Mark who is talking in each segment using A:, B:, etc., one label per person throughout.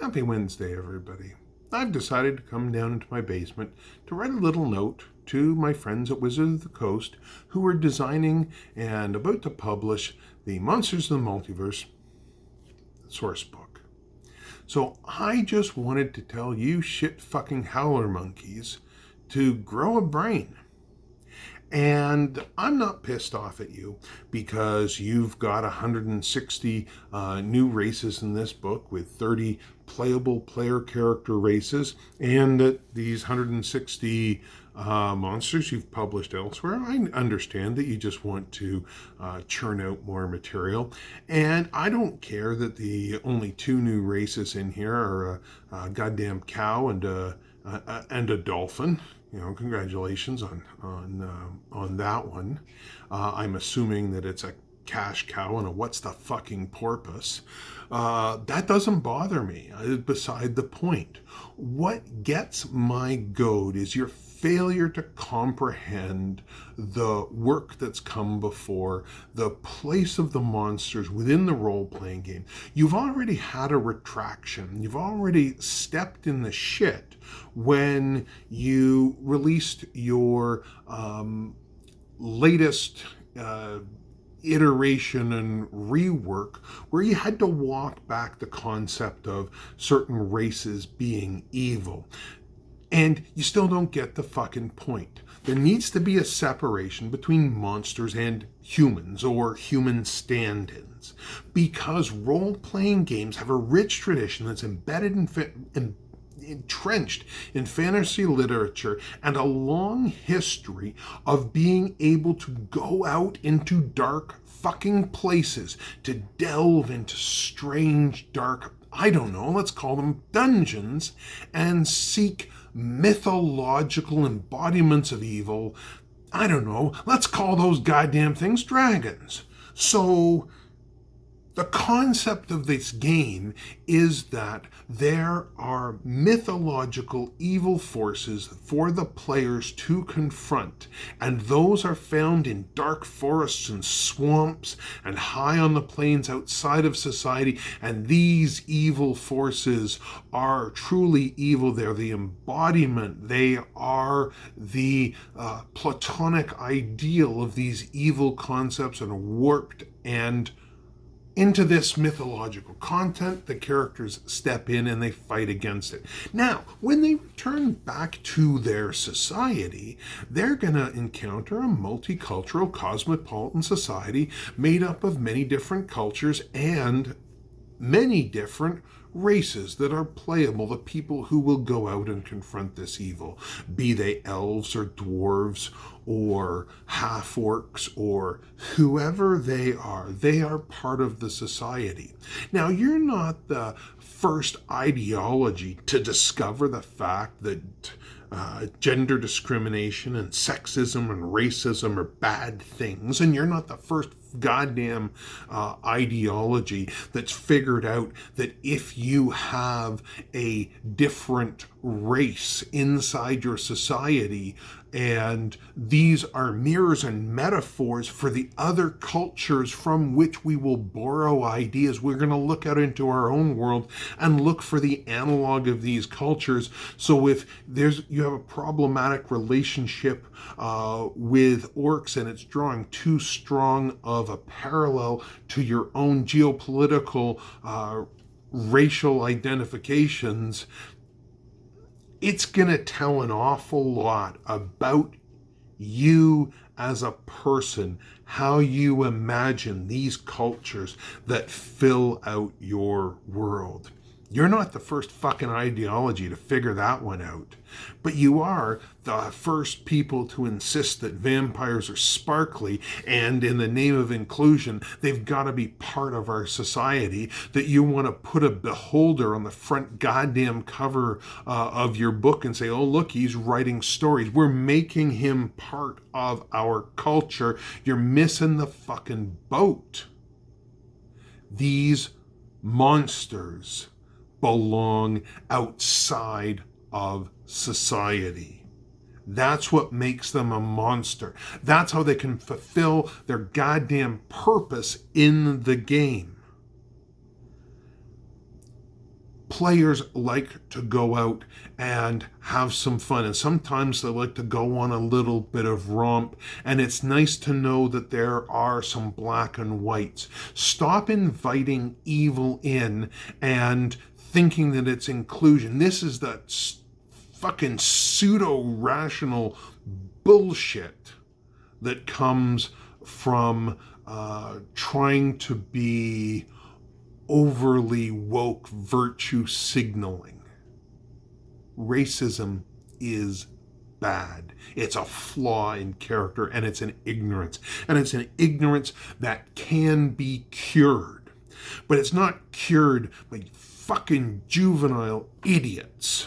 A: Happy Wednesday, everybody. I've decided to come down into my basement to write a little note to my friends at Wizard of the Coast who are designing and about to publish the Monsters of the Multiverse source book. So I just wanted to tell you shit fucking howler monkeys to grow a brain. And I'm not pissed off at you because you've got 160 new races in this book with 30 playable player character races, and that these 160 monsters you've published elsewhere. I understand that you just want to churn out more material, and I don't care that the only two new races in here are a goddamn cow and a dolphin. You know, congratulations on that one. I'm assuming that it's a cash cow and a what's the fucking porpoise. That doesn't bother me. Beside the point. What gets my goat is your failure to comprehend the work that's come before, the place of the monsters within the role-playing game. You've already had a retraction. You've already stepped in the shit when you released your latest iteration and rework, where you had to walk back the concept of certain races being evil. And you still don't get the fucking point. There needs to be a separation between monsters and humans, or human stand-ins, because role-playing games have a rich tradition that's embedded entrenched in fantasy literature and a long history of being able to go out into dark fucking places, to delve into strange, dark, I don't know, let's call them dungeons, and seek mythological embodiments of evil. I don't know, let's call those goddamn things dragons. So the concept of this game is that there are mythological evil forces for the players to confront, and those are found in dark forests and swamps and high on the plains outside of society, and these evil forces are truly evil. They're the embodiment. They are the platonic ideal of these evil concepts, and warped and into this mythological content, the characters step in and they fight against it. Now, when they return back to their society, they're going to encounter a multicultural, cosmopolitan society made up of many different cultures and many different races that are playable, the people who will go out and confront this evil, be they elves or dwarves or half-orcs or whoever they are part of the society. Now, you're not the first ideology to discover the fact that gender discrimination and sexism and racism are bad things, and you're not the first goddamn ideology that's figured out that if you have a different race inside your society, and these are mirrors and metaphors for the other cultures from which we will borrow ideas. We're going to look out into our own world and look for the analog of these cultures. So if you have a problematic relationship with orcs and it's drawing too strong of a parallel to your own geopolitical racial identifications, it's going to tell an awful lot about you as a person, how you imagine these cultures that fill out your world. You're not the first fucking ideology to figure that one out, but you are the first people to insist that vampires are sparkly, and in the name of inclusion, they've got to be part of our society, that you want to put a beholder on the front goddamn cover of your book and say, oh, look, he's writing stories. We're making him part of our culture. You're missing the fucking boat. These monsters belong outside of society. That's what makes them a monster. That's how they can fulfill their goddamn purpose in the game. players like to go out and have some fun, and sometimes they like to go on a little bit of romp, and it's nice to know that there are some black and whites. Stop inviting evil in and thinking that it's inclusion. This is that fucking pseudo-rational bullshit that comes from trying to be overly woke virtue signaling. Racism is bad. It's a flaw in character, and it's an ignorance. And it's an ignorance that can be cured. But it's not cured by fucking juvenile idiots.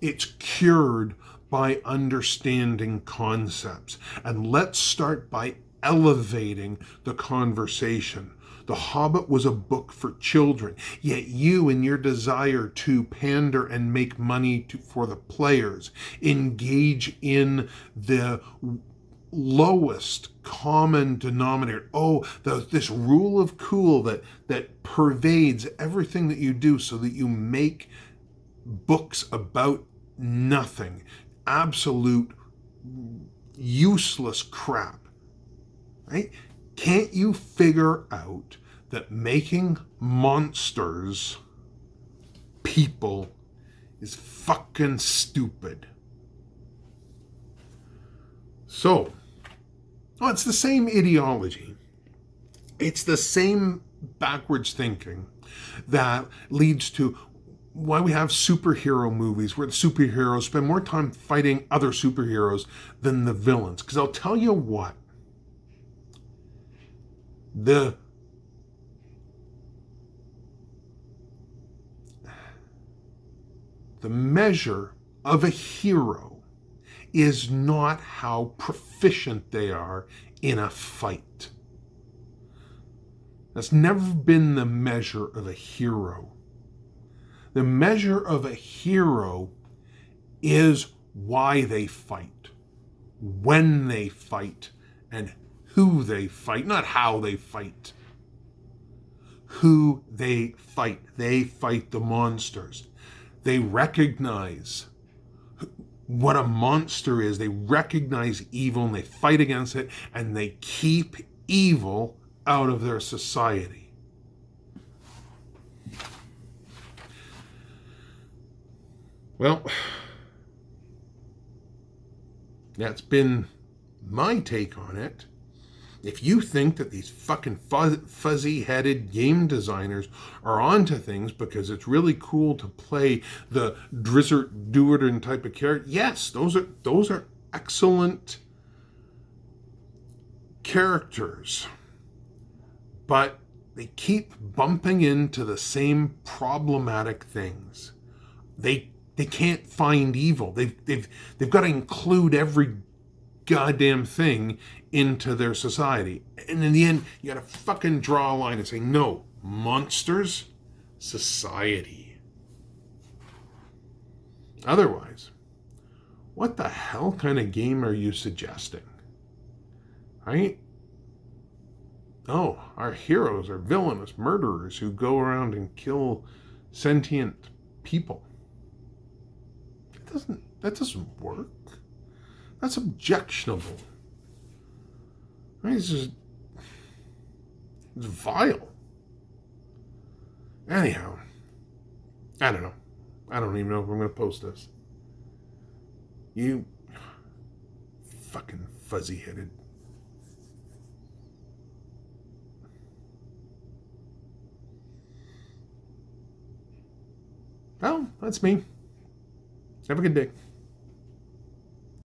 A: It's cured by understanding concepts. And let's start by elevating the conversation. The Hobbit was a book for children, yet you, in your desire to pander and make money for the players, engage in the lowest common denominator. This rule of cool that pervades everything that you do, so that you make books about nothing. Absolute useless crap, right? Can't you figure out that making monsters people is fucking stupid? So, it's the same ideology. It's the same backwards thinking that leads to why we have superhero movies where the superheroes spend more time fighting other superheroes than the villains. Because I'll tell you what, the measure of a hero is not how proficient they are in a fight. That's never been the measure of a hero. The measure of a hero is why they fight, when they fight, and who they fight, not how they fight. Who they fight. They fight the monsters. They recognize what a monster is. They recognize evil and they fight against it, and they keep evil out of their society. Well, that's been my take on it. If you think that these fucking fuzzy-headed game designers are onto things because it's really cool to play the Drizzard Doerden type of character, yes, those are excellent characters. But they keep bumping into the same problematic things. They can't find evil. They've got to include every goddamn thing into their society. And in the end, you gotta fucking draw a line and say, no, monsters, society. Otherwise, what the hell kind of game are you suggesting? Right? Oh, our heroes are villainous murderers who go around and kill sentient people. That doesn't work. That's objectionable. It's vile. Anyhow, I don't know. I don't even know if I'm going to post this. You fucking fuzzy-headed. Well, that's me. Have a good day.